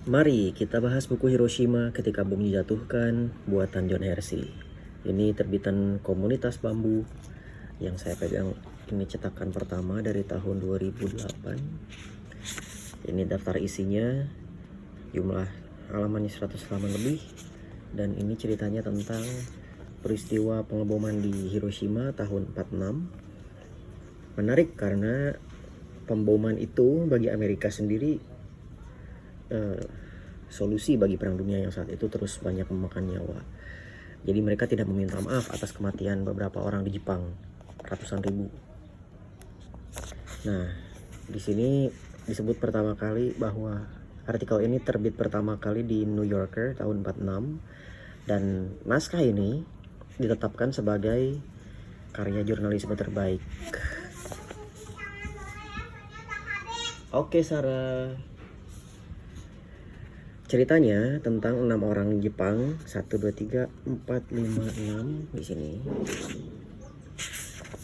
Mari kita bahas buku Hiroshima Ketika Bom Dijatuhkan, buatan John Hersey. Ini terbitan Komunitas Bambu yang saya pegang. Ini cetakan pertama dari tahun 2008. Ini daftar isinya, jumlah halamannya 100 halaman lebih. Dan ini ceritanya tentang peristiwa pengeboman di Hiroshima tahun 46. Menarik karena pemboman itu bagi Amerika sendiri solusi bagi perang dunia yang saat itu terus banyak memakan nyawa. Jadi mereka tidak meminta maaf atas kematian beberapa orang di Jepang, ratusan ribu. Nah, di sini disebut pertama kali bahwa artikel ini terbit pertama kali di New Yorker tahun 46 dan naskah ini ditetapkan sebagai karya jurnalisme terbaik. Oke, Sarah. Ceritanya tentang 6 orang Jepang, 1, 2, 3, 4, 5, 6 di sini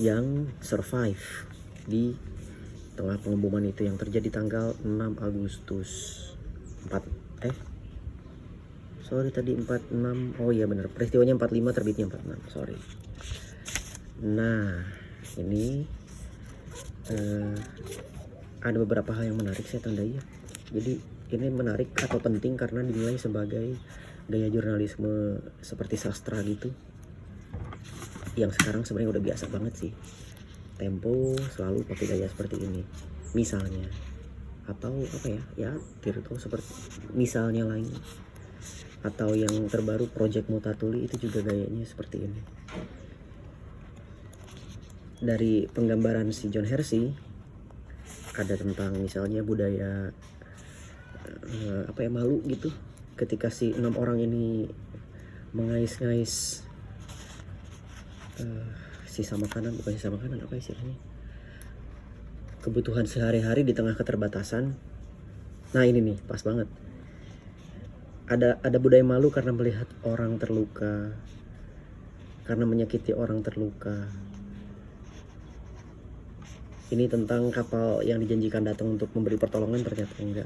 yang survive di tengah pengeboman itu yang terjadi tanggal 6 Agustus 46. Oh iya benar, peristiwanya 45, terbitnya 46, sorry. Nah, ini ada beberapa hal yang menarik saya tandai ya. Jadi ini menarik atau penting karena dinilai sebagai gaya jurnalisme seperti sastra gitu, yang sekarang sebenarnya udah biasa banget sih. Tempo selalu pakai gaya seperti ini misalnya, atau apa ya Tirto seperti misalnya lagi, atau yang terbaru Project Mutatuli itu juga gayanya seperti ini. Dari penggambaran si John Hersey ada tentang misalnya budaya malu gitu ketika si 6 orang ini mengais-ngais sisa makanan, bukan sisa makanan, apa istilahnya, kebutuhan sehari-hari di tengah keterbatasan. Nah ini nih pas banget, ada budaya malu karena melihat orang terluka, karena menyakiti orang terluka. Ini tentang kapal yang dijanjikan datang untuk memberi pertolongan, ternyata enggak.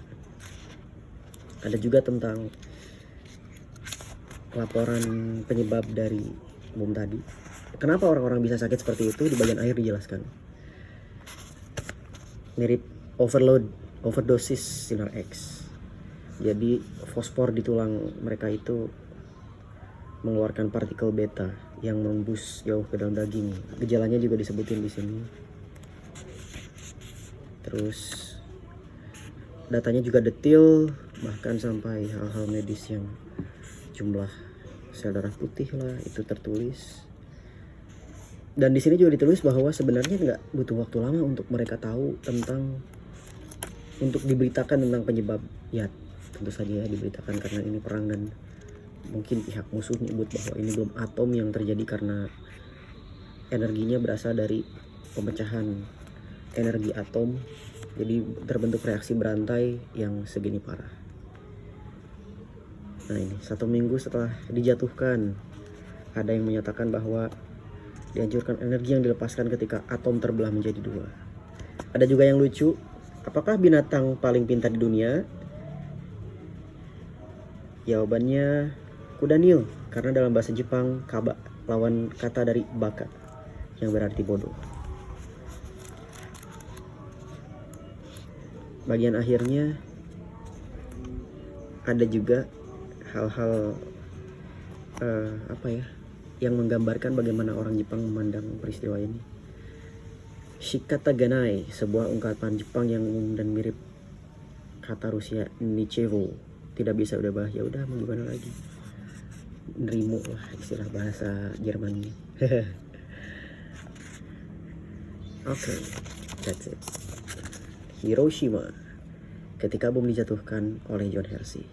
Ada juga tentang laporan penyebab dari bom tadi. Kenapa orang-orang bisa sakit seperti itu, di bagian akhir dijelaskan. Mirip overdosis sinar X. Jadi fosfor di tulang mereka itu mengeluarkan partikel beta yang menembus jauh ke dalam daging. Gejalanya juga disebutin di sini. Terus datanya juga detail, bahkan sampai hal-hal medis yang jumlah sel darah putih lah itu tertulis. Dan di sini juga ditulis bahwa sebenarnya nggak butuh waktu lama untuk mereka tahu untuk diberitakan tentang penyebab. Ya tentu saja ya diberitakan karena ini perang dan mungkin pihak musuh nyebut bahwa ini bom atom yang terjadi karena energinya berasal dari pemecahan energi atom. Jadi terbentuk reaksi berantai yang segini parah. Nah ini 1 minggu setelah dijatuhkan, ada yang menyatakan bahwa dihancurkan energi yang dilepaskan ketika atom terbelah menjadi 2. Ada juga yang lucu, apakah binatang paling pintar di dunia? Jawabannya kuda Nil, karena dalam bahasa Jepang kaba lawan kata dari baka yang berarti bodoh. Bagian akhirnya ada juga hal-hal yang menggambarkan bagaimana orang Jepang memandang peristiwa ini. Shikata ganai, sebuah ungkapan Jepang yang umum dan mirip kata Rusia nichevo, tidak bisa udah bah, ya udah mau gimana lagi, nerimo lah istilah bahasa Jerman. Okay, that's it. Hiroshima Ketika Bom Dijatuhkan oleh John Hersey.